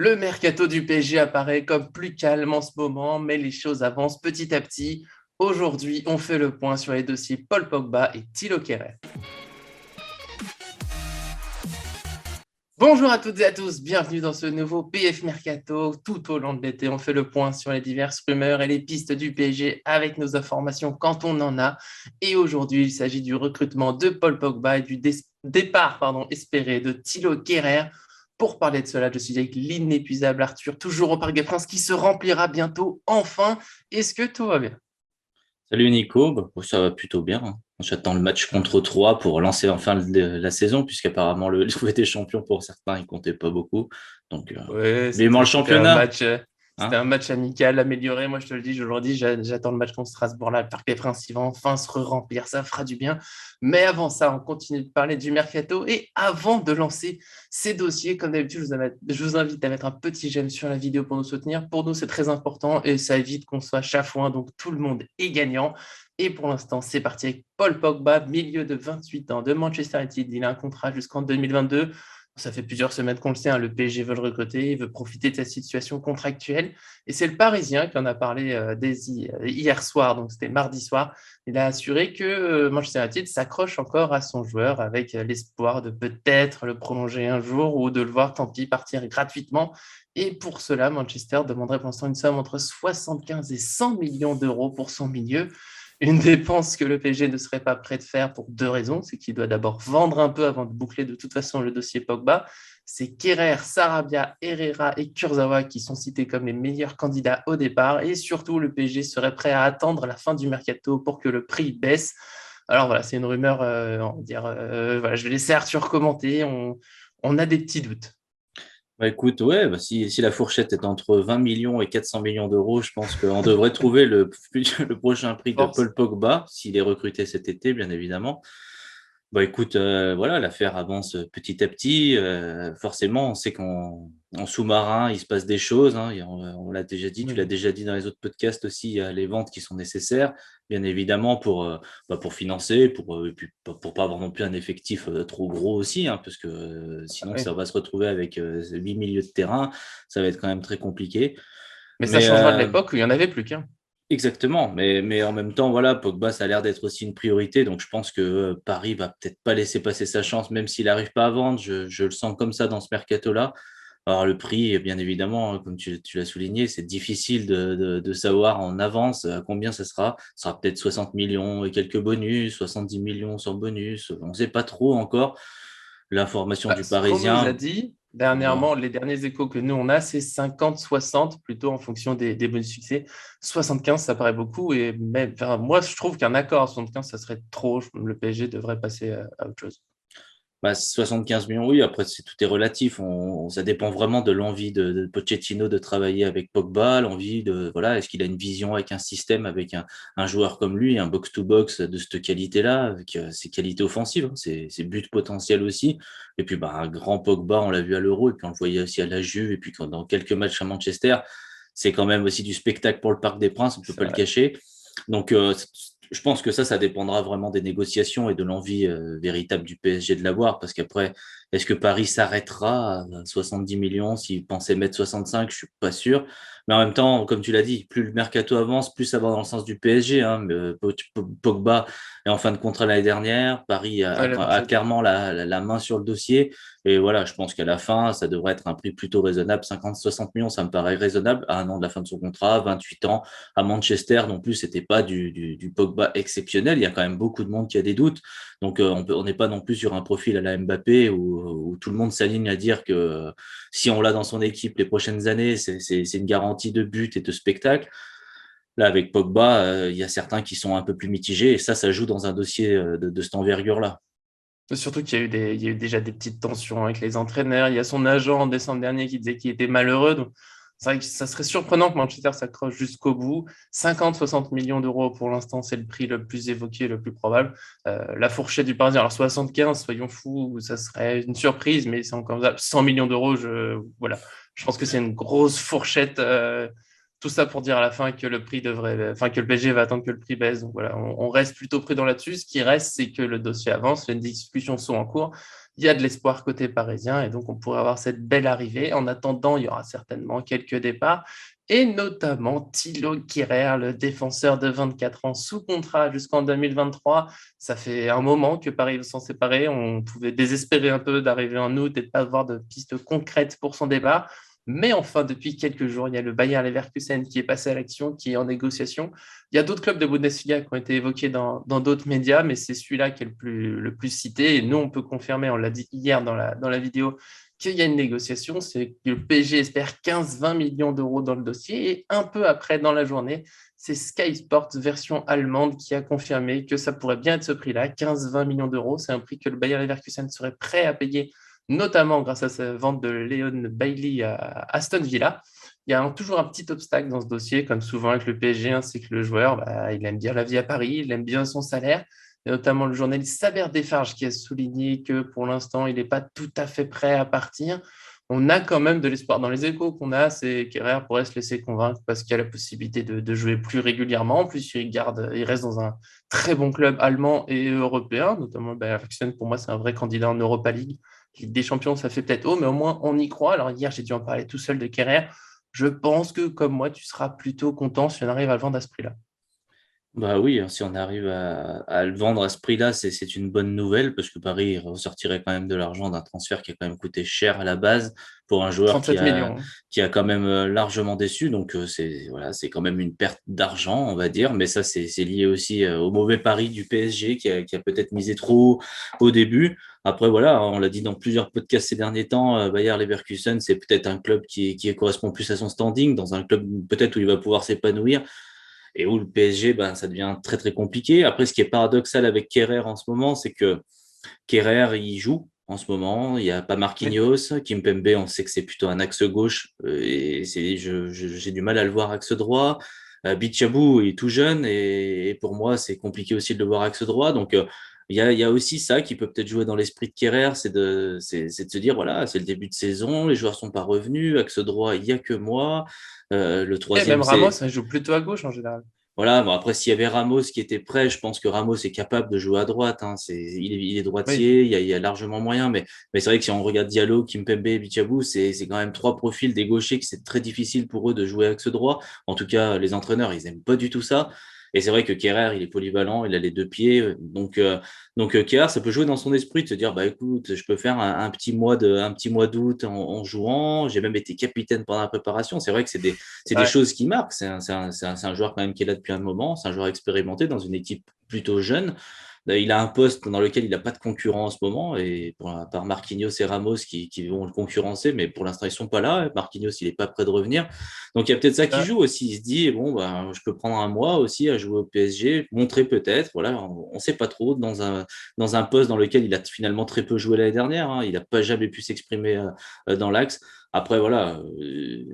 Le mercato du PSG apparaît comme plus calme en ce moment, mais les choses avancent petit à petit. Aujourd'hui, on fait le point sur les dossiers Paul Pogba et Thilo Kehrer. Bonjour à toutes et à tous, bienvenue dans ce nouveau PF Mercato. Tout au long de l'été, on fait le point sur les diverses rumeurs et les pistes du PSG avec nos informations quand on en a. Et aujourd'hui, il s'agit du recrutement de Paul Pogba et du départ espéré de Thilo Kehrer. Pour parler de cela, je suis avec l'inépuisable Arthur, toujours au Parc des Princes, qui se remplira bientôt enfin. Est-ce que tout va bien? Salut Nico, ça va plutôt bien, hein. J'attends le match contre 3 pour lancer enfin la saison, puisqu'apparemment le Ligue des Champions pour certains, il comptait pas beaucoup. Donc, Ouais, vivement le c'était un championnat, match, c'était hein. un match amical amélioré. Moi, je te le dis, aujourd'hui, j'attends le match contre Strasbourg, là, le Parc des Princes, il va enfin se remplir, ça fera du bien. Mais avant ça, on continue de parler du mercato. Et avant de lancer ces dossiers, comme d'habitude, je vous invite à mettre un petit j'aime sur la vidéo pour nous soutenir. Pour nous, c'est très important et ça évite qu'on soit chafouin, donc tout le monde est gagnant. Et pour l'instant, c'est parti avec Paul Pogba, milieu de 28 ans de Manchester United. Il a un contrat jusqu'en 2022. Ça fait plusieurs semaines qu'on le sait, hein, le PSG veut le recruter, il veut profiter de sa situation contractuelle. Et c'est le Parisien qui en a parlé hier soir, donc c'était mardi soir. Il a assuré que Manchester United s'accroche encore à son joueur avec l'espoir de peut-être le prolonger un jour ou de le voir, tant pis, partir gratuitement. Et pour cela, Manchester demanderait pour l'instant une somme entre 75 et 100 millions d'euros pour son milieu. Une dépense que le PSG ne serait pas prêt de faire pour deux raisons. C'est qu'il doit d'abord vendre un peu avant de boucler de toute façon le dossier Pogba. C'est Kerrer, Sarabia, Herrera et Kurzawa qui sont cités comme les meilleurs candidats au départ. Et surtout, le PSG serait prêt à attendre la fin du mercato pour que le prix baisse. Alors voilà, c'est une rumeur, on va dire, voilà, je vais laisser Arthur commenter. On a des petits doutes. Bah écoute, ouais, si la fourchette est entre 20 millions et 400 millions d'euros, je pense qu'on devrait trouver le prochain prix de Force. Paul Pogba, s'il est recruté cet été, bien évidemment. Bah écoute, voilà, l'affaire avance petit à petit. Forcément, on sait qu'en sous-marin, il se passe des choses, hein. On l'a déjà dit, tu l'as Oui. déjà dit dans les autres podcasts aussi, il y a les ventes qui sont nécessaires, bien évidemment, pour financer, et puis pour pas avoir non plus un effectif trop gros aussi, hein, parce que sinon, Oui. ça va se retrouver avec 8 milieux de terrain, ça va être quand même très compliqué. Mais ça Mais changera de l'époque où il n'y en avait plus qu'un. exactement, mais en même temps, voilà, Pogba, ça a l'air d'être aussi une priorité, donc je pense que Paris va peut-être pas laisser passer sa chance, même s'il n'arrive pas à vendre, je le sens comme ça dans ce mercato-là. Alors le prix, bien évidemment, hein, comme tu l'as souligné, c'est difficile de savoir en avance à combien ça sera. Ça sera peut-être 60 millions et quelques bonus, 70 millions sans bonus, on ne sait pas trop encore. L'information Bah, du ce qu'on nous a Parisien, dit dis-moi. dernièrement, les derniers échos que nous on a, c'est 50-60, plutôt en fonction des bonus succès. 75, ça paraît beaucoup. Et même, enfin, moi, je trouve qu'un accord à 75, ça serait trop. Le PSG devrait passer à autre chose. Bah, 75 millions, oui, après, tout est relatif. Ça dépend vraiment de l'envie de Pochettino de travailler avec Pogba, l'envie de, voilà, est-ce qu'il a une vision avec un système, avec un joueur comme lui, un box-to-box de cette qualité-là, avec ses qualités offensives, hein, ses buts potentiels aussi. Et puis, bah, un grand Pogba, on l'a vu à l'Euro, et puis on le voyait aussi à la Juve, et puis dans quelques matchs à Manchester, c'est quand même aussi du spectacle pour le Parc des Princes, on ne peut C'est pas le vrai. cacher. Donc, je pense que ça dépendra vraiment des négociations et de l'envie véritable du PSG de l'avoir. Parce qu'après, est-ce que Paris s'arrêtera à 70 millions s'il pensait mettre 65? Je suis pas sûr. Mais en même temps, comme tu l'as dit, plus le mercato avance, plus ça va dans le sens du PSG, hein. Mais, Pogba est en fin de contrat l'année dernière. Paris Ouais, la a fourchette. clairement la main sur le dossier. Et voilà, je pense qu'à la fin, ça devrait être un prix plutôt raisonnable. 50-60 millions, ça me paraît raisonnable à un an de la fin de son contrat, 28 ans à Manchester non plus, c'était pas du Pogba exceptionnel. Il y a quand même beaucoup de monde qui a des doutes. Donc, on n'est pas non plus sur un profil à la Mbappé où tout le monde s'aligne à dire que si on l'a dans son équipe les prochaines années, c'est une garantie de but et de spectacle. Là, avec Pogba, il y a certains qui sont un peu plus mitigés et ça joue dans un dossier de cette envergure-là. Surtout qu'il y a il y a eu déjà des petites tensions avec les entraîneurs. Il y a son agent en décembre dernier qui disait qu'il était malheureux. Donc, c'est vrai que ça serait surprenant que Manchester s'accroche jusqu'au bout. 50-60 millions d'euros pour l'instant, c'est le prix le plus évoqué, le plus probable. La fourchette du Parisien, alors 75, soyons fous, ça serait une surprise, mais c'est encore ça. 100 millions d'euros, voilà. Je pense que c'est une grosse fourchette. Tout ça pour dire à la fin que que le PSG va attendre que le prix baisse. Donc voilà, on reste plutôt prudent là-dessus. Ce qui reste, c'est que le dossier avance, les discussions sont en cours. Il y a de l'espoir côté parisien et donc on pourrait avoir cette belle arrivée. En attendant, il y aura certainement quelques départs et notamment Thilo Kehrer, le défenseur de 24 ans sous contrat jusqu'en 2023. Ça fait un moment que Paris veut s'en séparer. On pouvait désespérer un peu d'arriver en août et de ne pas avoir de pistes concrètes pour son départ. Mais enfin, depuis quelques jours, il y a le Bayer Leverkusen qui est passé à l'action, qui est en négociation. Il y a d'autres clubs de Bundesliga qui ont été évoqués dans d'autres médias, mais c'est celui-là qui est le plus cité. Et nous, on peut confirmer, on l'a dit hier dans la vidéo, qu'il y a une négociation. C'est que le PSG espère 15-20 millions d'euros dans le dossier. Et un peu après, dans la journée, c'est Sky Sports version allemande qui a confirmé que ça pourrait bien être ce prix-là, 15-20 millions d'euros. C'est un prix que le Bayer Leverkusen serait prêt à payer, notamment grâce à sa vente de Leon Bailey à Aston Villa. Il y a toujours un petit obstacle dans ce dossier, comme souvent avec le PSG, hein, c'est que le joueur, il aime bien la vie à Paris, il aime bien son salaire, et notamment le journaliste Saber Defarge qui a souligné que pour l'instant, il n'est pas tout à fait prêt à partir. On a quand même de l'espoir. Dans les échos qu'on a, c'est qu'Herrera pourrait se laisser convaincre parce qu'il y a la possibilité de jouer plus régulièrement. En plus, il reste dans un très bon club allemand et européen, notamment Leverkusen, pour moi, c'est un vrai candidat en Europa League. Ligue des Champions, ça fait peut-être haut, mais au moins on y croit. Alors hier, j'ai dû en parler tout seul de Kerrer. Je pense que comme moi, tu seras plutôt content si on arrive à le vendre à ce prix-là. Bah oui, hein, si on arrive à le vendre à ce prix-là, c'est une bonne nouvelle parce que Paris ressortirait quand même de l'argent d'un transfert qui a quand même coûté cher à la base pour un joueur 37 millions. qui a quand même largement déçu. Donc c'est voilà, c'est quand même une perte d'argent, on va dire. Mais ça, c'est lié aussi au mauvais pari du PSG qui a peut-être misé trop au début. Après, voilà, on l'a dit dans plusieurs podcasts ces derniers temps, Bayer Leverkusen, c'est peut-être un club qui correspond plus à son standing, dans un club peut-être où il va pouvoir s'épanouir et où le PSG, ben, ça devient très très compliqué. Après, ce qui est paradoxal avec Kerrer en ce moment, c'est que Kerrer, il joue en ce moment. Il n'y a pas Oui. Marquinhos. Kimpembe, on sait que c'est plutôt un axe gauche. Et j'ai du mal à le voir axe droit. Bichabou est tout jeune et pour moi, c'est compliqué aussi de le voir axe droit. Donc, il y a aussi ça qui peut peut-être jouer dans l'esprit de Kerrer, c'est de se dire, voilà, c'est le début de saison, les joueurs sont pas revenus, axe droit, il y a que moi. Le Et troisième, même Ramos, c'est ça joue plutôt à gauche en général. voilà, bon après, s'il y avait Ramos qui était prêt, je pense que Ramos est capable de jouer à droite. Hein. Il est Oui. droitier, il y a largement moyen. Mais c'est vrai que si on regarde Diallo, Kimpembe et Bichabou, c'est quand même trois profils des gauchers que c'est très difficile pour eux de jouer axe droit. En tout cas, les entraîneurs, ils aiment pas du tout ça. Et c'est vrai que Kerrer, il est polyvalent, il a les deux pieds. Donc Kerrer, ça peut jouer dans son esprit de se dire, bah écoute, je peux faire un petit mois d'août en jouant. J'ai même été capitaine pendant la préparation. C'est vrai que c'est des Ouais. choses qui marquent. C'est un joueur quand même qui est là depuis un moment. C'est un joueur expérimenté dans une équipe plutôt jeune. Il a un poste dans lequel il n'a pas de concurrent en ce moment, et à part Marquinhos et Ramos qui vont le concurrencer, mais pour l'instant, ils sont pas là. Marquinhos, il n'est pas prêt de revenir. Donc, il y a peut-être ça qui Euh, joue aussi. Il se dit, bon, ben, je peux prendre un mois aussi à jouer au PSG, montrer peut-être, voilà, on ne sait pas trop, dans un poste dans lequel il a finalement très peu joué l'année dernière. Hein. Il n'a pas jamais pu s'exprimer dans l'axe. Après, voilà,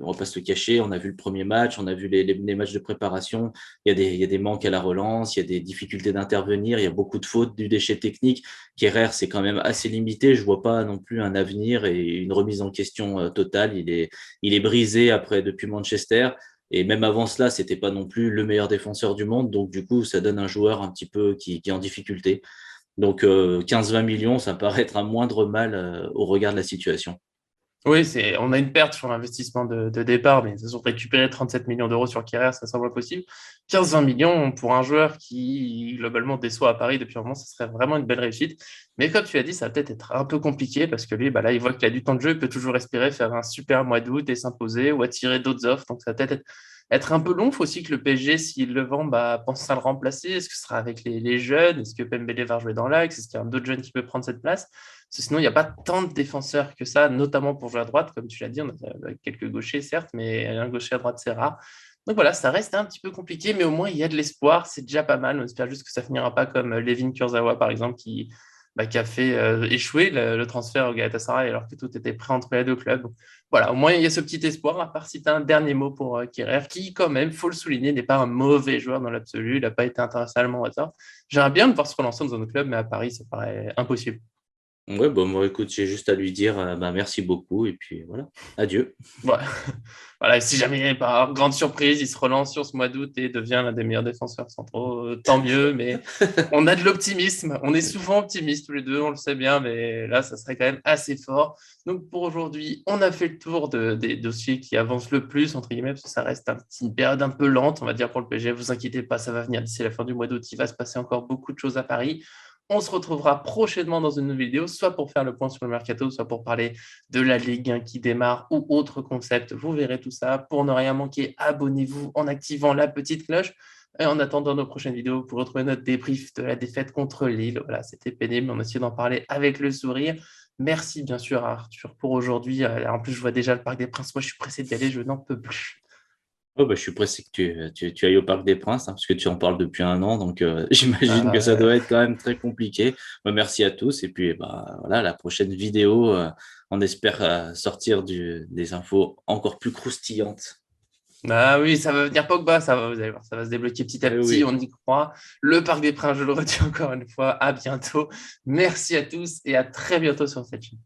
on va pas se le cacher, on a vu le premier match, on a vu les matchs de préparation, il y a des manques à la relance, il y a des difficultés d'intervenir, il y a beaucoup de fautes, du déchet technique. Kerrer, c'est quand même assez limité, je vois pas non plus un avenir et une remise en question totale. Il est brisé après depuis Manchester. Et même avant cela, c'était pas non plus le meilleur défenseur du monde. Donc, du coup, ça donne un joueur un petit peu qui est en difficulté. Donc, 15-20 millions, ça paraît être un moindre mal au regard de la situation. Oui, on a une perte sur l'investissement de départ, mais ils ont récupéré 37 millions d'euros sur Kerrer, ça semble impossible. 15-20 millions pour un joueur qui, globalement, déçoit à Paris depuis un moment, ça serait vraiment une belle réussite. Mais comme tu as dit, ça va peut-être être un peu compliqué parce que lui, là, il voit qu'il a du temps de jeu, il peut toujours espérer faire un super mois d'août et s'imposer ou attirer d'autres offres. Donc, ça va peut-être être un peu long. Il faut aussi que le PSG, s'il le vend, pense à le remplacer. Est-ce que ce sera avec les jeunes? Est-ce que Pembele va jouer dans l'axe? Est-ce qu'il y a un autre jeune qui peut prendre cette place? Parce que sinon, il n'y a pas tant de défenseurs que ça, notamment pour jouer à droite, comme tu l'as dit. On a quelques gauchers, certes, mais un gaucher à droite, c'est rare. Donc voilà, ça reste un petit peu compliqué, mais au moins, il y a de l'espoir. C'est déjà pas mal. On espère juste que ça finira pas comme Levin Kurzawa, par exemple, qui a fait échouer le transfert au Galatasaray alors que tout était prêt entre les deux clubs. Donc, voilà, au moins, il y a ce petit espoir, à part si tu as un dernier mot pour Kerrer, qui, quand même, faut le souligner, n'est pas un mauvais joueur dans l'absolu. Il n'a pas été international allemand au hasard. J'aimerais bien le voir se relancer dans un autre club, mais à Paris, ça paraît impossible. Ouais, bon, moi, écoute, j'ai juste à lui dire bah, merci beaucoup et puis voilà, adieu. Ouais. Voilà, si jamais par grande surprise, il se relance sur ce mois d'août et devient l'un des meilleurs défenseurs centraux, tant mieux, mais on a de l'optimisme. On est souvent optimistes tous les deux, on le sait bien, mais là, ça serait quand même assez fort. Donc pour aujourd'hui, on a fait le tour des dossiers qui avancent le plus, entre guillemets, parce que ça reste une période un peu lente, on va dire, pour le PSG. Vous inquiétez pas, ça va venir d'ici la fin du mois d'août. Il va se passer encore beaucoup de choses à Paris. On se retrouvera prochainement dans une nouvelle vidéo, soit pour faire le point sur le mercato, soit pour parler de la Ligue 1 qui démarre ou autre concept. Vous verrez tout ça. Pour ne rien manquer, abonnez-vous en activant la petite cloche. Et en attendant nos prochaines vidéos, pour retrouver notre débrief de la défaite contre Lille. Voilà, c'était pénible, mais on a essayé d'en parler avec le sourire. Merci bien sûr à Arthur pour aujourd'hui. En plus, je vois déjà le Parc des Princes. Moi, je suis pressé d'y aller, je n'en peux plus. Oh, bah, je suis pressé que tu ailles au Parc des Princes, hein, parce que tu en parles depuis un an, donc j'imagine que ça Euh, doit être quand même très compliqué. Bah, merci à tous, et puis bah, voilà, la prochaine vidéo, on espère sortir des infos encore plus croustillantes. Ah oui, ça va venir Pogba, ça va, vous allez voir, ça va se débloquer petit à Eh petit, oui. on y croit. Le Parc des Princes, je le redis encore une fois, à bientôt. Merci à tous et à très bientôt sur cette chaîne.